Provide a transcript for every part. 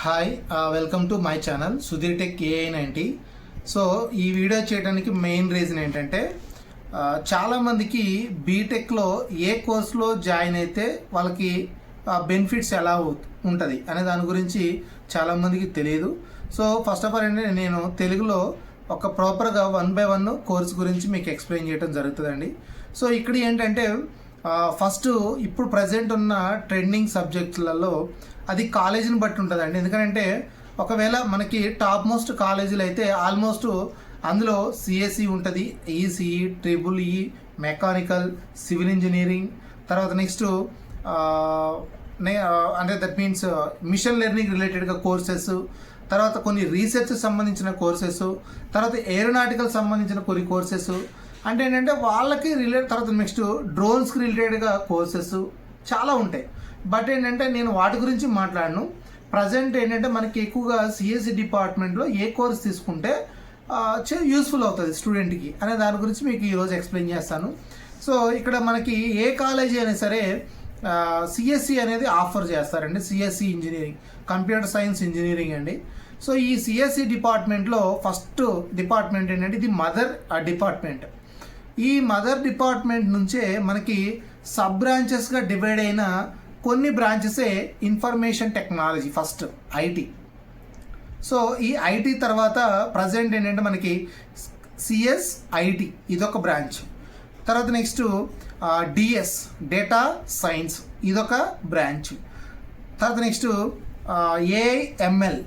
Hi welcome to my channel Sudheer tech AI90. So ఈ video చేయడానికి main reason ఏంటంటే చాలామందికి బీటెక్లో ఏ కోర్సులో జాయిన్ అయితే వాళ్ళకి బెనిఫిట్స్ ఎలా ఉంటుంది అనే దాని గురించి చాలామందికి తెలియదు. సో ఫస్ట్ ఆఫ్ ఆల్ ఏంటంటే నేను తెలుగులో ఒక ప్రాపర్గా 1 by 1 కోర్స్ గురించి మీకు ఎక్స్ప్లెయిన్ చేయడం జరుగుతుందండి. సో ఇక్కడ ఏంటంటే ఫస్ట్ ఇప్పుడు ప్రజెంట్ ఉన్న ట్రెండింగ్ సబ్జెక్ట్లలో అది కాలేజీని బట్టి ఉంటుందండి. ఎందుకంటే ఒకవేళ మనకి టాప్ మోస్ట్ కాలేజీలు అయితే ఆల్మోస్ట్ అందులో సిఎస్సి ఉంటుంది, ECE, triple mechanical, civil engineering, తర్వాత నెక్స్ట్ అంటే దట్ మీన్స్ మిషన్ లెర్నింగ్ రిలేటెడ్గా కోర్సెస్, తర్వాత కొన్ని రీసెర్చ్ సంబంధించిన కోర్సెస్, తర్వాత ఏరోనాటికల్ సంబంధించిన కొన్ని కోర్సెస్, అంటే ఏంటంటే వాళ్ళకి తర్వాత నెక్స్ట్ డ్రోన్స్కి రిలేటెడ్గా కోర్సెస్ చాలా ఉంటాయి. బట్ ఏంటంటే నేను వాటి గురించి మాట్లాడను. ప్రజెంట్ ఏంటంటే మనకి ఎక్కువగా సిఎస్సి డిపార్ట్మెంట్లో ఏ కోర్స్ తీసుకుంటే యూస్ఫుల్ అవుతుంది స్టూడెంట్కి అనే దాని గురించి మీకు ఈరోజు ఎక్స్ప్లెయిన్ చేస్తాను. సో ఇక్కడ మనకి ఏ కాలేజీ అయినా సరే సిఎస్సి అనేది ఆఫర్ చేస్తారండి. CSE engineering, computer science engineering అండి. సో ఈ సిఎస్సి డిపార్ట్మెంట్లో ఫస్ట్ డిపార్ట్మెంట్ ఏంటంటే ఇది మదర్ డిపార్ట్మెంట్. ఈ మదర్ డిపార్ట్మెంట్ నుంచే మనకి సబ్ బ్రాంచెస్గా డివైడ్ అయిన కొన్ని బ్రాంచెసే information technology, first IT. So ఈ ఐటీ తర్వాత ప్రజెంట్ ఏంటంటే మనకి సిఎస్ఐటి ఇదొక బ్రాంచ్, తర్వాత నెక్స్ట్ డిఎస్ డేటా సైన్స్ ఇదొక బ్రాంచ్, తర్వాత next AIML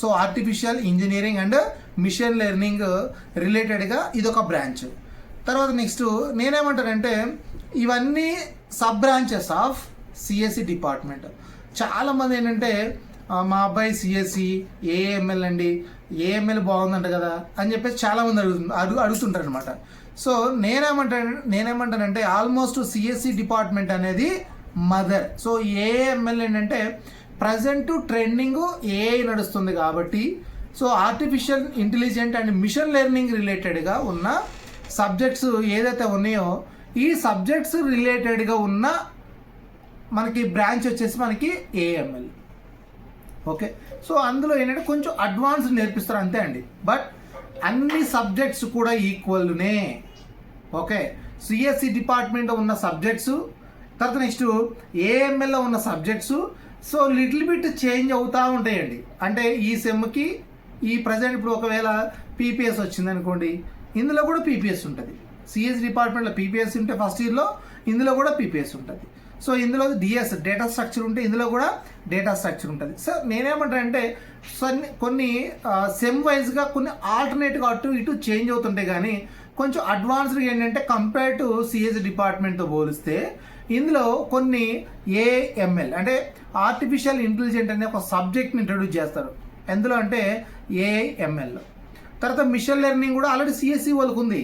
so artificial engineering and machine learning రిలేటెడ్గా ఇదొక బ్రాంచ్. తర్వాత నెక్స్ట్ నేనేమంటానంటే ఇవన్నీ sub branches of CSC department. చాలామంది ఏంటంటే మా అబ్బాయి సిఎస్సి ఏఎంఎల్ అండి, ఏఎంఎల్ బాగుందంట కదా అని చెప్పేసి చాలామంది అడుగుతుంటారు అనమాట. సో నేనేమంటానంటే ఆల్మోస్ట్ సిఎస్సి డిపార్ట్మెంట్ అనేది మదర్. సో ఏఎంఎల్ ఏంటంటే ప్రజెంట్ ట్రెండింగ్ ఏఐ నడుస్తుంది కాబట్టి so artificial intelligent and machine learning రిలేటెడ్గా ఉన్న సబ్జెక్ట్స్ ఏదైతే ఉన్నాయో ఈ సబ్జెక్ట్స్ రిలేటెడ్గా ఉన్న మనకి బ్రాంచ్ వచ్చేసి మనకి ఏఎంఎల్. ఓకే, సో అందులో ఏంటంటే కొంచెం అడ్వాన్స్ నేర్పిస్తారు అంతే అండి. బట్ అన్ని సబ్జెక్ట్స్ కూడా ఈక్వల్నే. ఓకే, సిఎస్సి డిపార్ట్మెంట్లో ఉన్న సబ్జెక్ట్స్, తర్వాత నెక్స్ట్ ఏఎంఎల్లో ఉన్న subjects so little bit change అవుతూ ఉంటాయండి. అంటే ఈ సెమ్కి ఈ ప్రజెంట్ ఇప్పుడు ఒకవేళ పీపీఎస్ వచ్చింది అనుకోండి, ఇందులో కూడా పీపీఎస్ ఉంటుంది. సిఎస్ డిపార్ట్మెంట్లో పీపీఎస్ ఉంటే ఫస్ట్ ఇయర్లో ఇందులో కూడా పీపీఎస్ ఉంటుంది. సో ఇందులో డిఎస్ డేటా స్ట్రక్చర్ ఉంటే ఇందులో కూడా డేటా స్ట్రక్చర్ ఉంటుంది. సో నేనేమంటానంటే కొన్ని సెమ్ వైజ్గా కొన్ని ఆల్టర్నేట్గా అటు ఇటు చేంజ్ అవుతుంటాయి, కానీ కొంచెం అడ్వాన్స్డ్గా ఏంటంటే కంపేర్ టు సిఎస్ డిపార్ట్మెంట్తో పోలిస్తే ఇందులో కొన్ని ఏఎంఎల్ అంటే ఆర్టిఫిషియల్ ఇంటెలిజెంట్ అనే ఒక సబ్జెక్ట్ని ఇంట్రడ్యూస్ చేస్తారు. ఎందులో అంటే ఏఎంఎల్. తర్వాత మిషన్ లెర్నింగ్ కూడా ఆల్రెడీ సిఎస్సి వాళ్ళకు ఉంది.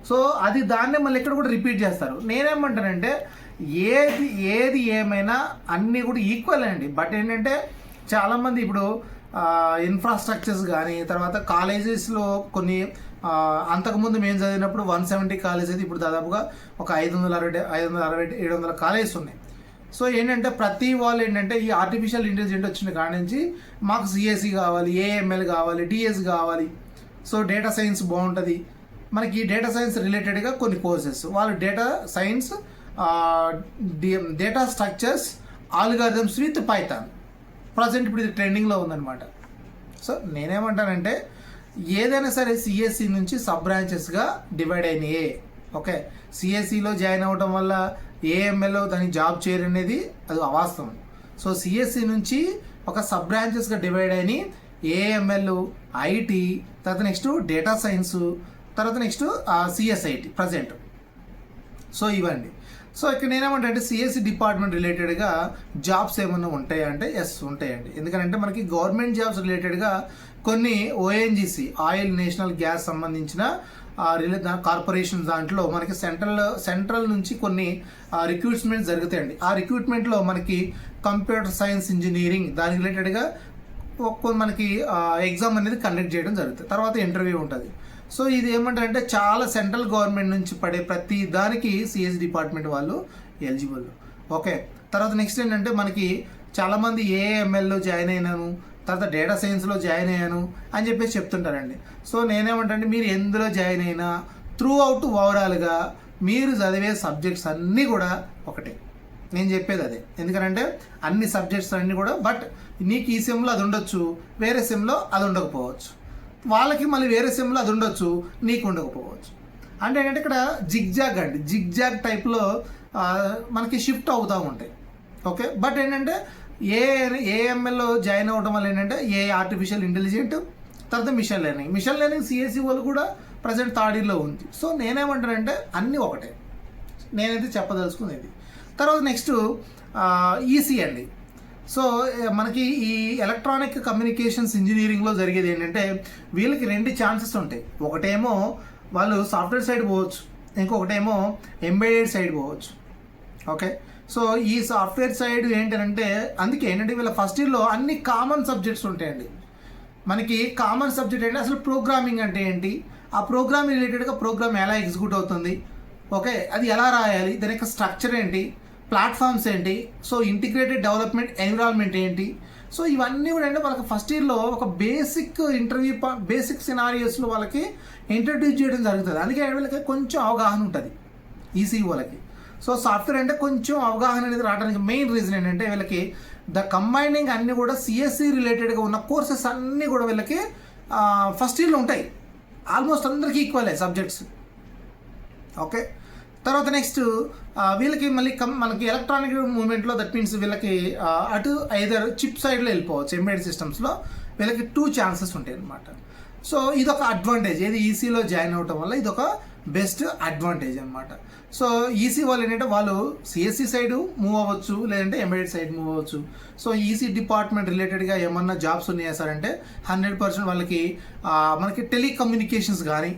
సో అది దాన్నే మళ్ళీ ఇక్కడ కూడా రిపీట్ చేస్తారు. నేనేమంటానంటే ఏది ఏమైనా అన్నీ కూడా ఈక్వల్ అండి. బట్ ఏంటంటే చాలామంది ఇప్పుడు ఇన్ఫ్రాస్ట్రక్చర్స్ కానీ తర్వాత కాలేజెస్లో కొన్ని అంతకుముందు మేము చదివినప్పుడు 170 కాలేజెస్, ఇప్పుడు దాదాపుగా ఒక 560-700 కాలేజెస్ ఉన్నాయి. సో ఏంటంటే ప్రతి వాళ్ళు ఏంటంటే ఈ ఆర్టిఫిషియల్ ఇంటెలిజెంట్ వచ్చిన కాడి నుంచి మాకు సిఎస్సి కావాలి, ఏఎంఎల్ కావాలి, డిఎస్ కావాలి, సో డేటా సైన్స్ బాగుంటుంది. మనకి డేటా సైన్స్ రిలేటెడ్గా కొన్ని కోర్సెస్, వాళ్ళు data science, data structures, algorithms with Python present ఇప్పుడు ఇది ట్రెండింగ్లో ఉందన్నమాట. సో నేనేమంటానంటే ఏదైనా సరే సిఎస్సి నుంచి సబ్ బ్రాంచెస్గా డివైడ్ అయినాయి. ఓకే, సిఎస్సిలో జాయిన్ అవ్వడం వల్ల ఏఎంఎల్లో దానికి జాబ్ చేయరు అనేది అది అవాస్తవం. సో సిఎస్సి నుంచి ఒక సబ్ బ్రాంచెస్గా డివైడ్ అయినాయి ఏఎంఎల్, ఐటీ, తర్వాత నెక్స్ట్ డేటా సైన్స్, తర్వాత నెక్స్ట్ సిఎస్ఐటి ప్రజెంట్. సో ఇవ్వండి. సో ఇక్కడ నేనేమంటే సిఎస్సి డిపార్ట్మెంట్ రిలేటెడ్గా జాబ్స్ ఏమన్నా ఉంటాయా అంటే ఎస్ ఉంటాయండి. ఎందుకంటే మనకి గవర్నమెంట్ జాబ్స్ రిలేటెడ్గా కొన్ని ఓఎన్జీసీ ఆయిల్ నేషనల్ గ్యాస్ సంబంధించిన కార్పొరేషన్ దాంట్లో మనకి సెంట్రల్ నుంచి కొన్ని రిక్రూట్మెంట్స్ జరుగుతాయండి. ఆ రిక్రూట్మెంట్లో మనకి కంప్యూటర్ సైన్స్ ఇంజనీరింగ్ దాని రిలేటెడ్గా మనకి ఎగ్జామ్ అనేది కండక్ట్ చేయడం జరుగుతుంది. తర్వాత ఇంటర్వ్యూ ఉంటుంది. సో ఇది ఏమంటారంటే చాలా సెంట్రల్ గవర్నమెంట్ నుంచి పడే ప్రతి దానికి సిఎస్ డిపార్ట్మెంట్ వాళ్ళు ఎలిజిబుల్. ఓకే, తర్వాత నెక్స్ట్ ఏంటంటే మనకి చాలామంది ఏఎంఎల్లో జాయిన్ అయినాను, తర్వాత డేటా సైన్స్లో జాయిన్ అయ్యాను అని చెప్పేసి చెప్తుంటారండి. సో నేనేమంటే మీరు ఎందులో జాయిన్ అయినా త్రూ అవుట్ ఓవరాల్గా మీరు చదివే సబ్జెక్ట్స్ అన్నీ కూడా ఒకటే. నేను చెప్పేది అదే. ఎందుకంటే అన్ని సబ్జెక్ట్స్ అన్నీ కూడా, బట్ నీకు ఈ సెమ్లో అది ఉండొచ్చు, వేరే సెమ్లో అది ఉండకపోవచ్చు, వాళ్ళకి మళ్ళీ వేరే సెమ్లో అది ఉండొచ్చు, నీకు ఉండకపోవచ్చు. అంటే ఏంటంటే ఇక్కడ జిగ్జాగ్ అండి, జిగ్జాగ్ టైప్లో మనకి షిఫ్ట్ అవుతూ ఉంటాయి. ఓకే, బట్ ఏంటంటే ఏఎంఎల్లో జాయిన్ అవ్వడం వల్ల ఏంటంటే ఆర్టిఫిషియల్ ఇంటెలిజెంట్, తర్వాత మిషన్ లెర్నింగ్ సిఎస్సి వాళ్ళు కూడా ప్రజెంట్ థర్డ్ ఇయర్లో ఉంది. సో నేనేమంటానంటే అన్నీ ఒకటే, నేనైతే చెప్పదలుచుకునేది. తర్వాత నెక్స్ట్ ఈసీ అండి. సో మనకి ఈ ఎలక్ట్రానిక్ కమ్యూనికేషన్స్ ఇంజనీరింగ్లో జరిగేది ఏంటంటే వీళ్ళకి 2 ఛాన్సెస్ ఉంటాయి. ఒకటేమో వాళ్ళు సాఫ్ట్వేర్ సైడ్ పోవచ్చు, ఇంకొకటేమో ఎంబెడెడ్ సైడ్ పోవచ్చు. ఓకే, సో ఈ సాఫ్ట్వేర్ సైడ్ ఏంటంటే అందుకే ఏంటంటే వీళ్ళ ఫస్ట్ ఇయర్లో అన్ని కామన్ సబ్జెక్ట్స్ ఉంటాయండి. మనకి కామన్ సబ్జెక్ట్ అంటే అసలు ప్రోగ్రామింగ్ అంటే ఏంటి, ఆ ప్రోగ్రామింగ్ రిలేటెడ్గా ప్రోగ్రామ్ ఎలా ఎగ్జిక్యూట్ అవుతుంది, ఓకే, అది ఎలా రాయాలి, దాని యొక్క స్ట్రక్చర్ ఏంటి, ప్లాట్ఫామ్స్ ఏంటి, సో ఇంటిగ్రేటెడ్ డెవలప్మెంట్ ఎన్విరాన్మెంట్ ఏంటి. సో ఇవన్నీ కూడా అంటే వాళ్ళకి ఫస్ట్ ఇయర్లో ఒక బేసిక్ సినారియోస్లో వాళ్ళకి ఇంట్రడ్యూస్ చేయడం జరుగుతుంది. అందుకే వీళ్ళకి కొంచెం అవగాహన ఉంటుంది ఈసీ వాళ్ళకి. సో సాఫ్ట్వేర్ అంటే కొంచెం అవగాహన అనేది రావడానికి మెయిన్ రీజన్ ఏంటంటే వీళ్ళకి కంబైనింగ్ అన్నీ కూడా సిఎస్సి రిలేటెడ్గా ఉన్న కోర్సెస్ అన్నీ కూడా వీళ్ళకి ఫస్ట్ ఇయర్లో ఉంటాయి. ఆల్మోస్ట్ అందరికీ ఈక్వలే సబ్జెక్ట్స్. ఓకే, తర్వాత నెక్స్ట్ వీళ్ళకి మళ్ళీ మనకి ఎలక్ట్రానిక్ మూవ్మెంట్లో దట్ మీన్స్ వీళ్ళకి అటు ఐదర్ చిప్ సైడ్లో వెళ్ళిపోవచ్చు. ఎంబెడెడ్ సిస్టమ్స్లో వీళ్ళకి 2 ఛాన్సెస్ ఉంటాయి అన్నమాట. సో ఇదొక అడ్వాంటేజ్, ఏది ఈసీలో జాయిన్ అవ్వటం వల్ల ఇదొక బెస్ట్ అడ్వాంటేజ్ అనమాట. సో ఈసీ వాళ్ళు ఏంటంటే వాళ్ళు సిఎస్సి సైడ్ మూవ్ అవ్వచ్చు, లేదంటే ఎంబెడెడ్ సైడ్ మూవ్ అవ్వచ్చు. సో ఈసీ డిపార్ట్మెంట్ రిలేటెడ్గా ఏమన్నా జాబ్స్ ఉన్నాయా సార్ అంటే 100% వాళ్ళకి మనకి టెలికమ్యూనికేషన్స్ కానీ,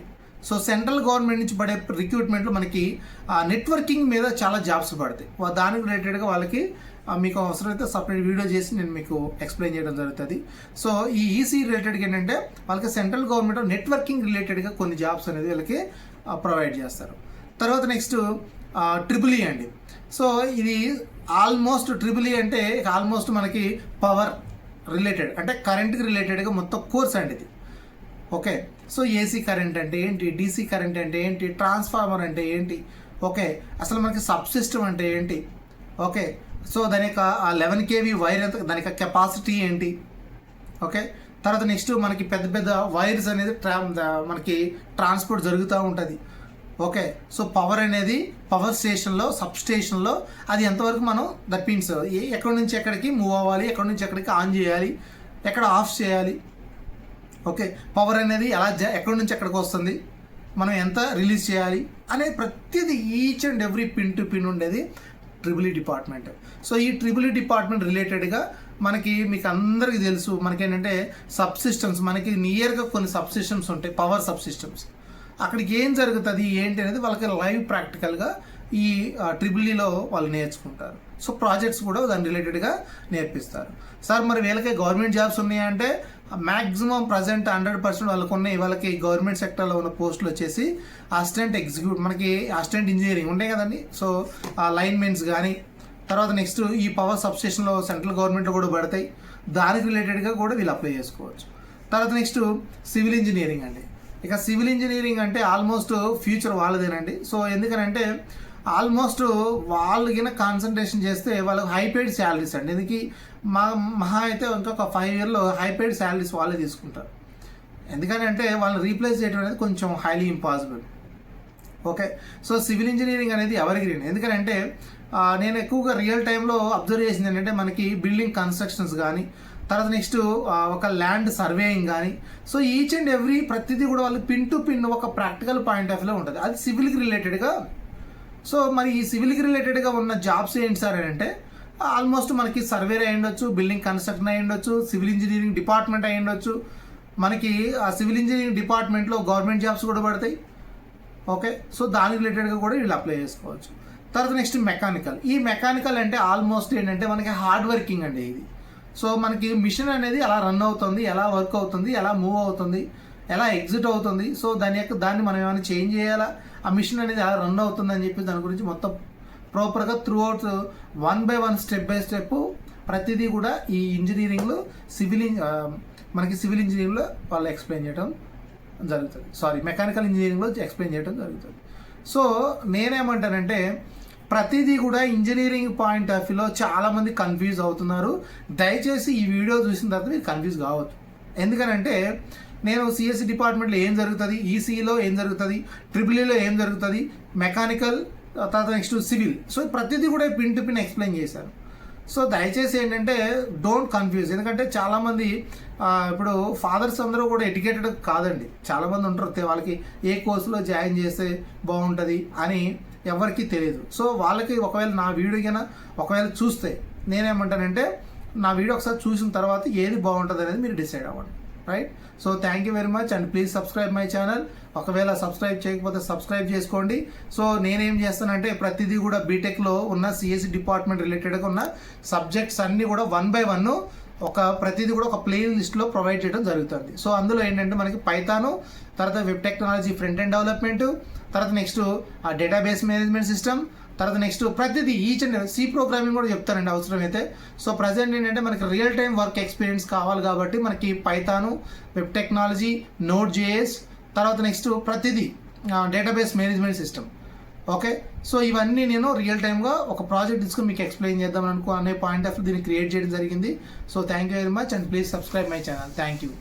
సో సెంట్రల్ గవర్నమెంట్ నుంచి పడే రిక్రూట్మెంట్లో మనకి నెట్వర్కింగ్ మీద చాలా జాబ్స్ పడతాయి. దానికి రిలేటెడ్గా వాళ్ళకి మీకు అవసరమైతే సపరేట్ వీడియో చేసి నేను మీకు ఎక్స్ప్లెయిన్ చేయడం జరుగుతుంది. సో ఈ ఈసీ రిలేటెడ్గా ఏంటంటే వాళ్ళకి సెంట్రల్ గవర్నమెంట్ నెట్వర్కింగ్ రిలేటెడ్గా కొన్ని జాబ్స్ అనేది వీళ్ళకి ప్రొవైడ్ చేస్తారు. తర్వాత నెక్స్ట్ ట్రిపుల్ ఈ అండి. సో ఇది ఆల్మోస్ట్ ట్రిపుల్ ఈ అంటే ఆల్మోస్ట్ మనకి పవర్ రిలేటెడ్ అంటే కరెంట్కి రిలేటెడ్గా మొత్తం కోర్స్ అండి ఇది. ఓకే, సో ఏసీ కరెంట్ అంటే ఏంటి, డీసీ కరెంట్ అంటే ఏంటి, ట్రాన్స్ఫార్మర్ అంటే ఏంటి, ఓకే, అసలు మనకి సబ్ సిస్టమ్ అంటే ఏంటి, ఓకే, సో దాని యొక్క 11 kV వైర్ ఎంత, దాని యొక్క కెపాసిటీ ఏంటి, ఓకే, తర్వాత నెక్స్ట్ మనకి పెద్ద పెద్ద వైర్స్ అనేది మనకి ట్రాన్స్పోర్ట్ జరుగుతూ ఉంటుంది. ఓకే, సో పవర్ అనేది పవర్ స్టేషన్లో సబ్ స్టేషన్లో అది ఎంతవరకు మనం దట్ మీన్స్ ఎక్కడి నుంచి ఎక్కడికి మూవ్ అవ్వాలి, ఎక్కడి నుంచి ఎక్కడికి ఆన్ చేయాలి, ఎక్కడ ఆఫ్ చేయాలి, ఓకే, పవర్ అనేది ఎలా ఎక్కడి నుంచి ఎక్కడికి వస్తుంది, మనం ఎంత రిలీజ్ చేయాలి అనే ప్రతిదీ each and every pin to pin ఉండేది ట్రిపుల్ ఈ డిపార్ట్మెంట్. సో ఈ ట్రిపుల్ ఈ డిపార్ట్మెంట్ రిలేటెడ్గా మీకు అందరికీ తెలుసు మనకేంటంటే సబ్ సిస్టమ్స్, మనకి నియర్గా కొన్ని సబ్ సిస్టమ్స్ ఉంటాయి, పవర్ సబ్ సిస్టమ్స్. అక్కడికి ఏం జరుగుతుంది ఏంటి అనేది వాళ్ళకి లైవ్ ప్రాక్టికల్గా ఈ ట్రిపుల్ ఈలో వాళ్ళు నేర్చుకుంటారు. సో ప్రాజెక్ట్స్ కూడా దాని రిలేటెడ్గా నేర్పిస్తారు. సార్ మరి వీళ్ళకి గవర్నమెంట్ జాబ్స్ ఉన్నాయంటే మ్యాక్సిమం ప్రజెంట్ 100% వాళ్ళకు ఉన్నాయి. వాళ్ళకి గవర్నమెంట్ సెక్టర్లో ఉన్న పోస్టులు వచ్చేసి అసిస్టెంట్ ఎగ్జిక్యూటివ్, మనకి అసిస్టెంట్ ఇంజనీరింగ్ ఉంటాయి కదండి. సో ఆ లైన్మెంట్స్ కానీ, తర్వాత నెక్స్ట్ ఈ పవర్ సబ్స్టేషన్లో సెంట్రల్ గవర్నమెంట్లో కూడా పడతాయి, దానికి రిలేటెడ్గా కూడా వీళ్ళు అప్లై చేసుకోవచ్చు. తర్వాత నెక్స్ట్ సివిల్ ఇంజనీరింగ్ అండి. ఇక సివిల్ ఇంజనీరింగ్ అంటే ఆల్మోస్ట్ ఫ్యూచర్ వాళ్ళదేనండి. సో ఎందుకనంటే ఆల్మోస్ట్ వాళ్ళకిన కాన్సన్ట్రేషన్ చేస్తే వాళ్ళకి హైపేడ్ శాలరీస్ అండి. దీనికి మహా అయితే ఇంకొక 5 yearలో హైపేడ్ శాలరీస్ వాళ్ళే తీసుకుంటారు. ఎందుకంటే వాళ్ళని రీప్లేస్ చేయడం అనేది కొంచెం highly impossible. Okay, so civil engineering అనేది ఎవరిగ్రీన్. ఎందుకంటే నేను ఎక్కువగా రియల్ టైంలో అబ్జర్వ్ చేసింది ఏంటంటే మనకి బిల్డింగ్ కన్స్ట్రక్షన్స్ కానీ, తర్వాత నెక్స్ట్ ఒక ల్యాండ్ సర్వేయింగ్ కానీ, సో ఈచ్ అండ్ ఎవ్రీ ప్రతిదీ కూడా వాళ్ళు పిన్ టు పిన్ ఒక ప్రాక్టికల్ పాయింట్ ఆఫ్ వ్యూలో ఉంటుంది. అది సివిల్కి రిలేటెడ్గా. సో మరి ఈ సివిల్కి రిలేటెడ్గా ఉన్న జాబ్స్ ఏంటి సార్ అని అంటే ఆల్మోస్ట్ మనకి సర్వేర్ అయి ఉండొచ్చు, బిల్డింగ్ కన్స్ట్రక్షన్ అయి ఉండొచ్చు, సివిల్ ఇంజనీరింగ్ డిపార్ట్మెంట్ అయి ఉండొచ్చు. మనకి ఆ సివిల్ ఇంజనీరింగ్ డిపార్ట్మెంట్లో గవర్నమెంట్ జాబ్స్ కూడా పడతాయి. ఓకే, సో దానికి రిలేటెడ్గా కూడా వీళ్ళు అప్లై చేసుకోవచ్చు. తర్వాత నెక్స్ట్ మెకానికల్. ఈ మెకానికల్ అంటే ఆల్మోస్ట్ ఏంటంటే మనకి హార్డ్ వర్కింగ్ అండి ఇది. సో మనకి మిషన్ అనేది ఎలా రన్ అవుతుంది, ఎలా వర్క్ అవుతుంది, ఎలా మూవ్ అవుతుంది, ఎలా ఎగ్జిట్ అవుతుంది, సో దాన్ని మనం ఏమైనా చేంజ్ చేయాలా, ఆ మిషన్ అనేది ఎలా రన్ అవుతుంది అని చెప్పి దాని గురించి మొత్తం ప్రాపర్గా through out 1 by 1 step by step ప్రతిదీ కూడా ఈ ఇంజనీరింగ్లో మనకి సివిల్ ఇంజనీరింగ్లో వాళ్ళు ఎక్స్ప్లెయిన్ చేయడం జరుగుతుంది, మెకానికల్ ఇంజనీరింగ్లో ఎక్స్ప్లెయిన్ చేయడం జరుగుతుంది. సో నేనేమంటానంటే ప్రతిదీ కూడా ఇంజనీరింగ్ పాయింట్ ఆఫ్ వ్యూలో చాలామంది కన్ఫ్యూజ్ అవుతున్నారు. దయచేసి ఈ వీడియో చూసిన తర్వాత మీరు కన్ఫ్యూజ్ కావద్దు. ఎందుకనంటే నేను సిఎస్సి డిపార్ట్మెంట్లో ఏం జరుగుతుంది, ఈసీలో ఏం జరుగుతుంది, ట్రిపుల్ఈలో ఏం జరుగుతుంది, మెకానికల్ తర్వాత నెక్స్ట్ సివిల్, సో ప్రతిదీ కూడా పిన్ టు పిన్ ఎక్స్ప్లెయిన్ చేశాను. సో దయచేసి ఏంటంటే డోంట్ కన్ఫ్యూజ్. ఎందుకంటే చాలామంది ఇప్పుడు ఫాదర్స్ అందరూ కూడా ఎడ్యుకేటెడ్ కాదండి. చాలామంది ఉంటారు వాళ్ళకి ఏ కోర్సులో జాయిన్ చేస్తే బాగుంటుంది అని ఎవరికి తెలియదు. సో వాళ్ళకి ఒకవేళ నా వీడియో కన్నా ఒకవేళ చూస్తే నేనేమంటానంటే నా వీడియో ఒకసారి చూసిన తర్వాత ఏది బాగుంటుంది అనేది మీరు డిసైడ్ అవ్వండి, right? So thank you very much and please subscribe my channel. ఒకవేళ సబ్స్క్రైబ్ చేయకపోతే సబ్స్క్రైబ్ చేసుకోండి. సో నేనేం చేస్తానంటే ప్రతిదీ కూడా బీటెక్లో ఉన్న సిఎస్సి డిపార్ట్మెంట్ రిలేటెడ్గా ఉన్న సబ్జెక్ట్స్ అన్నీ కూడా 1 by 1 ప్రతిదీ కూడా ఒక ప్లే లిస్ట్లో ప్రొవైడ్ చేయడం జరుగుతుంది. సో అందులో ఏంటంటే మనకి పైథాను, తర్వాత web technology front end development, తర్వాత నెక్స్ట్ డేటాబేస్ మేనేజ్మెంట్ సిస్టమ్, తర్వాత నెక్స్ట్ ప్రతిదీ ఈచ్ అండ్ సి ప్రోగ్రామింగ్ కూడా చెప్తానండి అవసరమైతే. సో ప్రజెంట్ ఏంటంటే మనకి రియల్ టైం వర్క్ ఎక్స్పీరియన్స్ కావాలి కాబట్టి మనకి Python, web technology, node JS, తర్వాత నెక్స్ట్ ప్రతిదీ database management system. Okay, so ఇవన్నీ నేను రియల్ టైమ్గా ఒక ప్రాజెక్ట్ తీసుకుని మీకు ఎక్స్ప్లెయిన్ చేద్దాం అనే పాయింట్ ఆఫ్ దీన్ని క్రియేట్ చేయడం జరిగింది. So thank you very much and please subscribe my channel. Thank you.